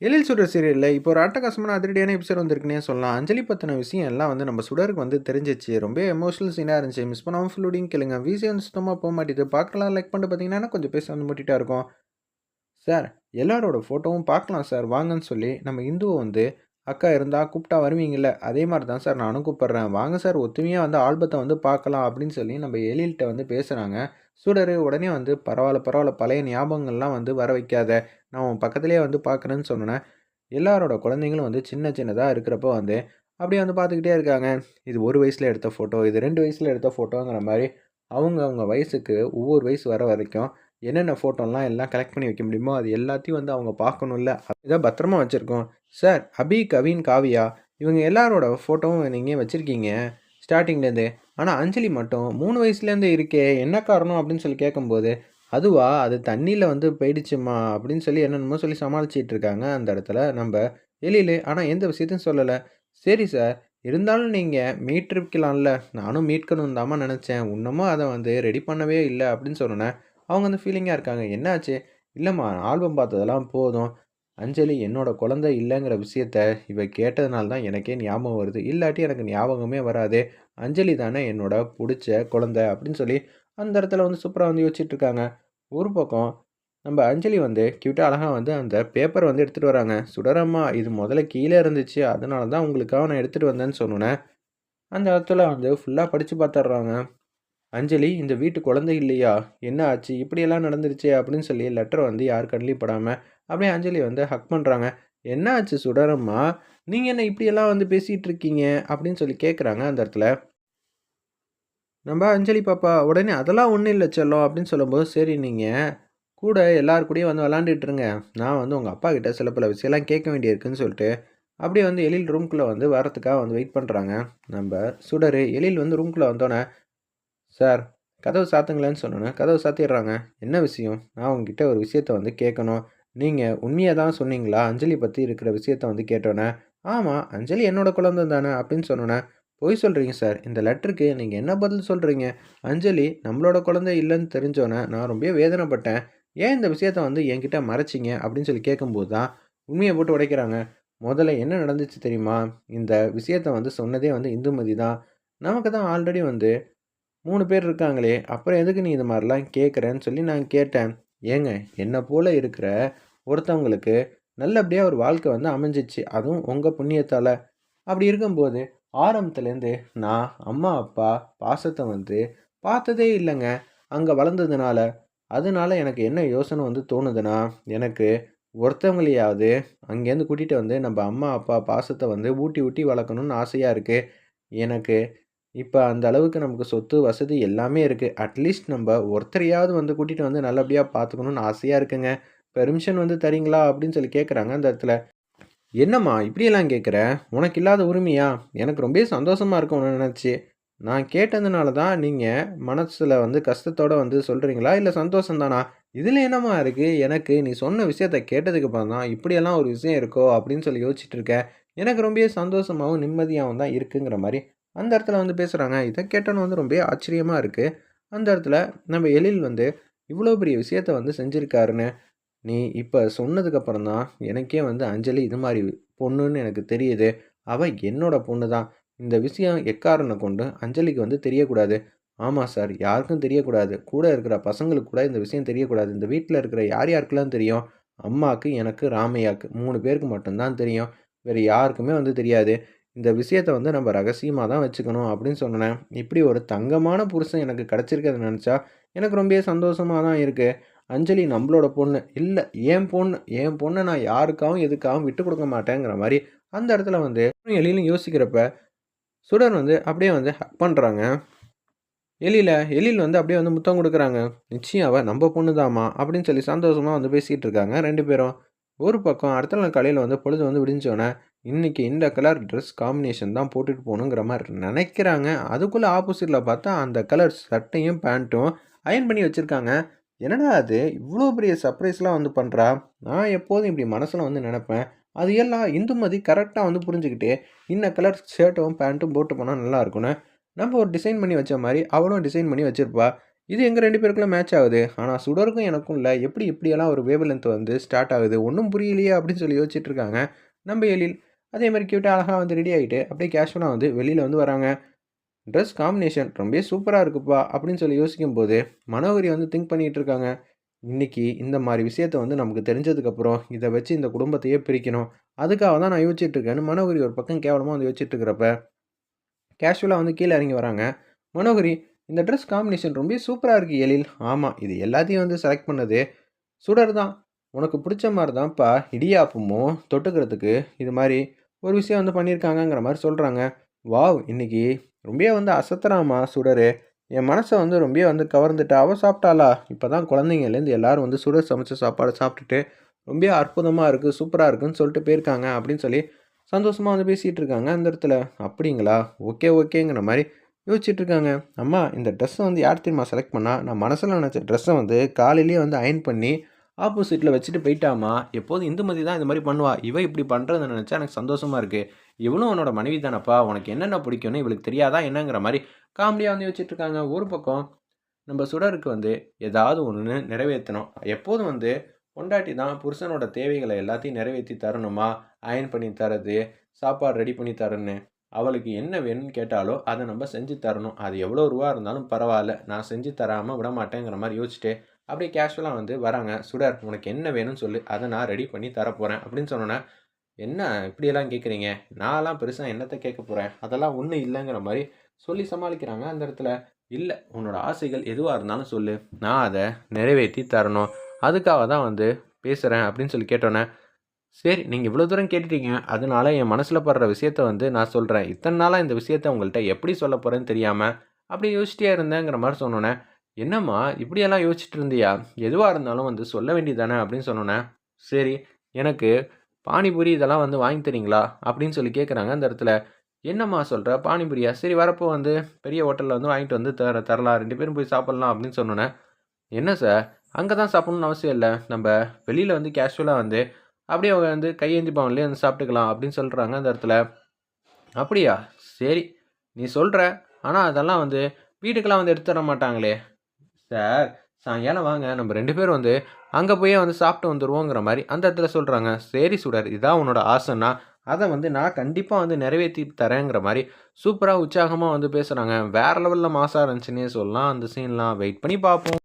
எழில் சுடர் சீரியல்ல இப்போ ஒரு அட்டகாசமான அதிரடியான எபிசோட் வந்திருக்குன்னே சொல்லலாம். அஞ்சலி பத்தின விஷயம் எல்லாம் வந்து நம்ம சுடருக்கு வந்து தெரிஞ்சிச்சு. ரொம்ப எமோஷனல் சீனா இருந்துச்சு. மிஸ் பண்ணாம ஃபுல்லோடையும் கேளுங்க. வீஸே வந்து சுத்தமா போமாட்டேது. பார்க்கலாம் லைக் பண்ணிட்டு பார்த்தீங்கன்னா, கொஞ்சம் பேச வந்து மூட்டிட்டா இருக்கும். சார், எல்லாரோட ஃபோட்டோவும் பார்க்கலாம் சார் வாங்கன்னு சொல்லி, நம்ம இந்துவ வந்து, அக்கா இருந்தா கூப்பிட்டா வருவீங்கல்ல, அதே மாரி தான் சார் நானும் கூப்பிடுறேன். வாங்க சார் ஒத்துமையா வந்து ஆல்பத்த வந்து பார்க்கலாம் அப்படின்னு சொல்லி நம்ம எழில்ட்ட வந்து பேசுறாங்க. சுடரு உடனே வந்து பரவால்ல, பரவால்ல பழைய ஞாபகங்கள்லாம் வந்து வர வைக்காத. நான் உன் பக்கத்திலேயே வந்து பார்க்குறேன்னு சொன்னோனே, எல்லாரோட குழந்தைங்களும் வந்து சின்ன சின்னதா இருக்கிறப்போ வந்து, அப்படியே வந்து பார்த்துக்கிட்டே இருக்காங்க. இது 1 வயசுல எடுத்த ஃபோட்டோ, இது 2 வயசுல எடுத்த ஃபோட்டோங்கிற மாரி, அவங்க அவங்க வயசுக்கு ஒவ்வொரு வயசு வர வரைக்கும் என்னென்ன ஃபோட்டோலாம் எல்லாம் கலெக்ட் பண்ணி வைக்க முடியுமோ, அது எல்லாத்தையும் வந்து அவங்க பார்க்கணும்ல. இத பத்திரமா வச்சிருக்கோம். சார், அபி, கவின், காவியா இவங்க எல்லாரோட ஃபோட்டோவும் நீங்க வச்சிருக்கீங்க, ஸ்டார்ட்டிங்லேருந்தே. ஆனா அஞ்சலி மட்டும் 3 வயசுலேருந்தே இருக்கே, என்ன காரணம் அப்படின்னு சொல்லி கேட்கும்போது, அதுவா அது தண்ணீல வந்து போயிடுச்சும்மா அப்படின்னு சொல்லி என்னென்னமோ சொல்லி சமாளிச்சுட்டு இருக்காங்க அந்த இடத்துல நம்ப எழிலு. ஆனா எந்த விஷயத்தையும் சொல்லல. சரி சார், இருந்தாலும் நீங்க மீட்டிருக்கலாம்ல. நானும் மீட்கணும்னு தாம்மா நெனச்சேன். இன்னமும் அத வந்து ரெடி பண்ணவே இல்ல அப்படின்னு சொன்னோனே, அவங்க வந்து ஃபீலிங்கா இருக்காங்க. என்னாச்சு? இல்லம்மா ஆல்பம் பார்த்ததெல்லாம் போதும். அஞ்சலி என்னோட குழந்தை இல்லங்கிற விஷயத்த இவ கேட்டதுனால தான் எனக்கே ஞாபகம் வருது. இல்லாட்டி எனக்கு ஞாபகமே வராதே. அஞ்சலி தானே என்னோட புடிச்ச குழந்தை அப்படின்னு சொல்லி அந்த இடத்துல வந்து சூப்பரா வந்து யோசிச்சுட்டு இருக்காங்க. ஒரு பக்கம் நம்ம அஞ்சலி வந்து கியூட்டா அழகா வந்து அந்த பேப்பர் வந்து எடுத்துட்டு வராங்க. சுடரம்மா இது முதல்ல கீழ இருந்துச்சு. அதனால தான் உங்களுக்காக நான் எடுத்துட்டு வந்தேன்னு சொன்னோனே, அந்த இடத்துல வந்து ஃபுல்லா படிச்சு பார்த்துடுறாங்க. அஞ்சலி இந்த வீட்டு குழந்தை இல்லையா? என்ன ஆச்சு? இப்படியெல்லாம் நடந்துருச்சே அப்படின்னு சொல்லி லெட்டர வந்து யார் கண்லயும் படாம, அப்படியே அஞ்சலி வந்து ஹக் பண்றாங்க. "என்ன ஆச்சு சுடரம்மா? நீங்க என்ன இப்படியெல்லாம் வந்து பேசிட்டு இருக்கீங்க?" அப்படின்னு சொல்லி கேட்குறாங்க அந்த இடத்துல. நம்ம அஞ்சலி பாப்பா உடனே "அதெல்லாம் ஒண்ணும் இல்ல செல்லம்" அப்படின்னு சொல்லும்போது, "சரி நீங்க கூட எல்லார் கூடயும் வந்து விளையாண்டுட்டு இருங்க. நான் வந்து உங்க அப்பா கிட்ட சில பல விஷயம்லாம் கேட்க வேண்டியிருக்குன்னு" சொல்லிட்டு, அப்படியே வந்து எழில் ரூம்குள்ள வந்து வரத்துக்காக வந்து வெயிட் பண்றாங்க. நம்ப சுடரு எழில் வந்து ரூம்குள்ள வந்தோனே சார், கதவு சாத்துங்களேன்னு சொன்னோனே, கதவு சாத்திடுறாங்க. "என்ன விஷயம்? நான் உங்ககிட்ட ஒரு விஷயத்த வந்து கேட்கணும். நீங்க உண்மைய தான் சொன்னீங்களா? அஞ்சலி பத்தி இருக்கிற விஷயத்த வந்து கேட்டோனே." "ஆமா, அஞ்சலி என்னோட குழந்தை தானே." அப்படின்னு சொன்னோனே, "பொய் சொல்றீங்க சார். இந்த லெட்டருக்கு நீங்க என்ன பதில் சொல்றீங்க? அஞ்சலி நம்மளோட குழந்தை இல்லன்னு தெரிஞ்சோனே, நான் ரொம்ப வேதனைப்பட்டேன். ஏன் இந்த விஷயத்த வந்து என்கிட்ட மறைச்சீங்க?" அப்படின்னு சொல்லி கேட்கும்போது தான், உண்மைய போட்டு உடைக்கிறாங்க. "முதல்ல என்ன நடந்துச்சு தெரியுமா? இந்த விஷயத்த வந்து சொன்னதே வந்து இந்துமதி தான். நமக்கு தான் ஆல்ரெடி வந்து 3 பேர் இருக்காங்களே! அப்புறம் எதுக்கு நீ இது மாரிலாம் கேட்குறன்னு சொல்லி நான் கேட்டேன். ஏங்க என்ன போல இருக்கிற ஒருத்தவங்களுக்கு நல்லபடியா ஒரு வாழ்க்கை வந்து அமைஞ்சிச்சு. அதுவும் உங்க புண்ணியத்தால. அப்படி இருக்கும்போது, ஆரம்பத்துலேருந்து நான் அம்மா, அப்பா பாசத்த வந்து பார்த்ததே இல்லங்க. அங்க வளர்ந்ததுனால. அதனால எனக்கு என்ன யோசனை வந்து தோணுதுன்னா, எனக்கு ஒருத்தவங்களையாவது அங்கேருந்து கூட்டிட்டு வந்து நம்ப அம்மா, அப்பா பாசத்த வந்து ஊட்டி, ஊட்டி வளர்க்கணும்னு ஆசையா இருக்கு. எனக்கு இப்ப அந்த அளவுக்கு நமக்கு சொத்து, வசதி எல்லாமே இருக்கு. அட்லீஸ்ட் நம்ப ஒருத்தரையாவது வந்து கூட்டிட்டு வந்து நல்லபடியா பார்த்துக்கணும்னு ஆசையா இருக்குங்க. பெர்மிஷன் வந்து தரீங்களா? அப்படின்னு சொல்லி கேட்குறாங்க அந்த இடத்துல. என்னம்மா இப்படியெல்லாம் கேட்குற? உனக்கு இல்லாத உரிமையா? எனக்கு ரொம்பவே சந்தோஷமா இருக்கு உன்ன நினைச்சு. நான் கேட்டதுனால தான் நீங்க மனசுல வந்து கஷ்டத்தோட வந்து சொல்றீங்களா? இல்ல சந்தோஷம் தானா? இதுல என்னம்மா இருக்கு? எனக்கு நீ சொன்ன விஷயத்த கேட்டதுக்கு அப்புறம் தான் இப்படியெல்லாம் ஒரு விஷயம் இருக்கோ! அப்படின்னு சொல்லி யோசிச்சுட்டு இருக்கேன். எனக்கு ரொம்பவே சந்தோஷமாவும், நிம்மதியாவும் தான் இருக்குங்கிற மாரி அந்த இடத்துல வந்து பேசுறாங்க. இத கேட்டோனே வந்து ரொம்பவே ஆச்சரியமா இருக்கு. அந்த இடத்துல நம்ம எழில் வந்து இவ்வளோ பெரிய விஷயத்த வந்து செஞ்சிருக்காருன்னு நீ இப்ப சொன்னதுக்கு அப்புறம் தான், எனக்கே வந்து அஞ்சலி இது மாரி பொண்ணுன்னு எனக்கு தெரியுது. அவ என்னோட பொண்ணு தான். இந்த விஷயம் எக்காரணம் கொண்டும் அஞ்சலிக்கு வந்து தெரியக்கூடாது. ஆமா சார், யாருக்கும் தெரியக்கூடாது. கூட இருக்கிற பசங்களுக்கு கூட இந்த விஷயம் தெரியக்கூடாது. இந்த வீட்ல இருக்கிற யார் யாருக்கெல்லாம் தெரியும்? அம்மாக்கு, எனக்கு, ராமையாக்கு 3 பேருக்கு மட்டும் தான் தெரியும். வேற யாருக்குமே வந்து தெரியாது. இந்த விஷயத்த வந்து நம்ம ரகசியமா தான் வச்சுக்கணும் அப்படின்னு சொன்னேன். இப்படி ஒரு தங்கமான புருஷன் எனக்கு கிடைச்சிருக்கிறத நெனச்சா, எனக்கு ரொம்பவே சந்தோஷமா தான் இருக்கு. அஞ்சலி நம்பளோட பொண்ணு. இல்ல என் பொண்ணு. என் பொண்ண நான் யாருக்காகவும், எதுக்காகவும் விட்டுக் குடுக்க மாட்டேங்கிற மாரி, அந்த இடத்துல வந்து எழிலும் யோசிக்கிறப்ப, சுடர் வந்து அப்படியே வந்து ஹக் பண்றாங்க. எழில் வந்து அப்படியே வந்து முத்தம் குடுக்குறாங்க. நிச்சயம் அவ நம்ப பொண்ணு தாம்மா, அப்படின்னு சொல்லி சந்தோஷமா வந்து பேசிட்டு இருக்காங்க 2 பேரும். ஒரு பக்கம் அடுத்த நாள் காலையில வந்து பொழுது வந்து விடிஞ்சோனே, இன்னைக்கு இந்த கலர் ட்ரெஸ் காம்பினேஷன் தான் போட்டுட்டு போணுங்கிற மாரி நெனைக்கிறாங்க. அதுக்குள்ள ஆப்போசிட்ல பார்த்தா அந்த கலர் சட்டையும், பேண்ட்டும் அயர்ன் பண்ணி வச்சிருக்காங்க. என்னடா அது! இவ்ளோ பெரிய சர்ப்ரைஸ்லாம் வந்து பண்றா! நான் எப்போதும் இப்படி மனசுல வந்து நெனப்பேன். அது எல்லாம் இந்துமதி கரெக்ட்டா வந்து புரிஞ்சுகிட்டு, இந்த கலர் ஷர்ட்டும், பேண்ட்டும் போட்டு போனா நல்லா இருக்கும்னு, நம்ம ஒரு டிசைன் பண்ணி வச்ச மாரி, அவளும் டிசைன் பண்ணி வச்சிருப்பா. இது எங்க 2 பேருக்குள்ள மேட்ச் ஆகுது. ஆனா சுடருக்கும் எனக்கும் இல்ல. எப்படி இப்படியெல்லாம் ஒரு வேவ் லென்த் வந்து ஸ்டார்ட் ஆகுது? ஒண்ணும் புரியலையே அப்படின்னு சொல்லி யோசிச்சுட்டு இருக்காங்க. நம்ம எழில். அதே மாரி கியூட்டா அழகா வந்து ரெடி ஆயிட்டு, அப்படியே கேஷுவலா வந்து வெளியில வந்து வராங்க. ட்ரெஸ் காம்பினேஷன் ரொம்பவே சூப்பரா இருக்குப்பா! அப்படின்னு சொல்லி யோசிக்கும்போது, மனோகரி வந்து திங்க் பண்ணிட்டு இருக்காங்க. இன்னைக்கு இந்த மாரி விஷயத்த வந்து நமக்கு தெரிஞ்சதுக்கப்புறம், இத வச்சு இந்த குடும்பத்தையே பிரிக்கணும். அதுக்காக தான் நான் யோசிச்சுட்டு இருக்கேன்னு மனோகரி ஒரு பக்கம் கேவலமா வந்து யோசிச்சுட்டு இருக்கிறப்ப, கேஷுவலா வந்து கீழ இறங்கி வராங்க. மனோகரி, இந்த ட்ரெஸ் காம்பினேஷன் ரொம்பவே சூப்பரா இருக்கு எழில். ஆமா, இது எல்லாத்தையும் வந்து செலக்ட் பண்ணது சுடர் தான். உனக்கு புடிச்ச மாரி தான்ப்பா இடியாப்பமும் தொட்டுக்கிறதுக்கு இது மாரி ஒரு விஷயம் வந்து பண்ணியிருக்காங்கங்கிற மாரி சொல்றாங்க. வாவ்! இன்னைக்கு ரொம்பவே வந்து அசத்துறாம்மா சுடரு. என் மனச வந்து ரொம்பவே வந்து கவர்ந்துட்டா. அவ சாப்பிட்டாளா? இப்ப தான் குழந்தைங்கலேருந்து எல்லாரும் வந்து சுடர் சமைச்ச சாப்பாட சாப்பிட்டுட்டு, ரொம்பவே அற்புதமா இருக்கு, சூப்பரா இருக்குன்னு சொல்லிட்டு போயிருக்காங்க அப்படின்னு சொல்லி சந்தோஷமா வந்து பேசிட்டு இருக்காங்க அந்த இடத்துல. அப்படிங்களா? ஓகே, ஓகேங்கிற மாரி யோசிச்சுட்டு இருக்காங்க. அம்மா இந்த ட்ரெஸ்ஸ வந்து யார் தெரியுமா செலக்ட் பண்ணா? நான் மனசுல நெனச்ச ட்ரெஸ்ஸ வந்து காலையிலேயே வந்து அயர்ன் பண்ணி ஆப்போசிட்ல வச்சுட்டு போயிட்டாம்மா. எப்போதும் இந்துமதி தான் இது மாரி பண்ணுவா. இவ இப்படி பண்றத நெனச்சா எனக்கு சந்தோஷமா இருக்கு. இவளும் உன்னோட மனைவி தானப்பா. உனக்கு என்னென்ன பிடிக்கும்னு இவளுக்கு தெரியாதா என்னங்கிற மாரி காமெடியா வந்து யோசிச்சுட்டு இருக்காங்க. ஒரு பக்கம் நம்ம சுடருக்கு வந்து ஏதாவது ஒண்ணு நிறைவேத்தணும். எப்போதும் வந்து பொண்டாட்டி தான் புருஷனோட தேவைகள எல்லாத்தையும் நிறைவேத்தி தரணுமா, அயர்ன் பண்ணி தர்றது, சாப்பாடு ரெடி பண்ணி தரன்னு. அவளுக்கு என்ன வேணும்னு கேட்டாலோ, அத நம்ம செஞ்சு தரணும். அது எவ்வளோ ரூவா இருந்தாலும் பரவால்ல. நான் செஞ்சு தராம விடமாட்டேங்கிற மாரி யோசிச்சுட்டு, அப்படியே கேஷுவலா வந்து வராங்க. "சுடர் உனக்கு என்ன வேணும்னு சொல்லு. அத நான் ரெடி பண்ணி தரப்போறேன்." அப்படின்னு சொன்னோனே, "என்ன இப்படியெல்லாம் கேட்குறீங்க? நான்லாம் பெருசா என்னத்த கேட்க போறேன்? அதெல்லாம் ஒண்ணும் இல்லங்கிற" மாரி சொல்லி சமாளிக்கிறாங்க அந்த இடத்துல. "இல்ல, உன்னோட ஆசைகள் எதுவா இருந்தாலும் சொல்லு. நான் அத நிறைவேத்தி தரணும். அதுக்காக தான் வந்து பேசுறேன்." அப்படின்னு சொல்லி கேட்டோனே, "சரி, நீங்க இவ்வளோ தூரம் கேட்டுட்டீங்க. அதனால என் மனசுல படுற விஷயத்த வந்து நான் சொல்றேன். இத்தன நாளா இந்த விஷயத்த உங்கள்ட்ட எப்படி சொல்லப் போறேன்னு தெரியாம, அப்படியே யோசிச்சிட்டே இருந்தேங்கிற" மாரி சொன்னோனே, "என்னம்மா இப்படியெல்லாம் யோசிச்சுட்டு இருந்தியா? எதுவா இருந்தாலும் வந்து சொல்ல வேண்டியது தானே?" அப்படின்னு சொன்னோனே, "சரி, எனக்கு பானிபூரி இதெல்லாம் வந்து வாங்கி தர்றீங்களா?" அப்படின்னு சொல்லி கேட்குறாங்க அந்த இடத்துல. "என்னம்மா சொல்ற? பானிபூரியா? சரி வரப்போ வந்து பெரிய ஹோட்டல்ல வந்து வாங்கிட்டு வந்து தரலாம். 2 பேரும் போய் சாப்பிடலாம்." அப்படின்னு சொன்னோனே, "என்ன சார், அங்க தான் சாப்பிடணும்னு அவசியம் இல்ல. நம்ப வெளியில வந்து கேஷுவலா வந்து அப்படியே வந்து கையேந்தி பவன்லயே வந்து சாப்பிட்டுக்கலாம்." அப்படின்னு சொல்றாங்க அந்த இடத்துல. "அப்படியா? சரி, நீ சொல்ற. ஆனா அதெல்லாம் வந்து வீட்டுக்கெல்லாம் வந்து எடுத்து தர மாட்டாங்களே." சார், சாயங்காலம் வாங்க. நம்ம 2 பேரும் வந்து அங்க போயே வந்து சாப்பிட்டு வந்துருவோங்கிற மாரி அந்த இடத்துல சொல்றாங்க. சரி சுடர், இதான் உன்னோட ஆசைன்னா, அத வந்து நான் கண்டிப்பா வந்து நிறைவேத்தி தரேங்கிற மாரி சூப்பரா உற்சாகமா வந்து பேசுறாங்க. வேற லெவல்ல மாஸா இருந்துச்சுன்னே சொல்லலாம் அந்த சீன்லாம். வெயிட் பண்ணி பார்ப்போம்.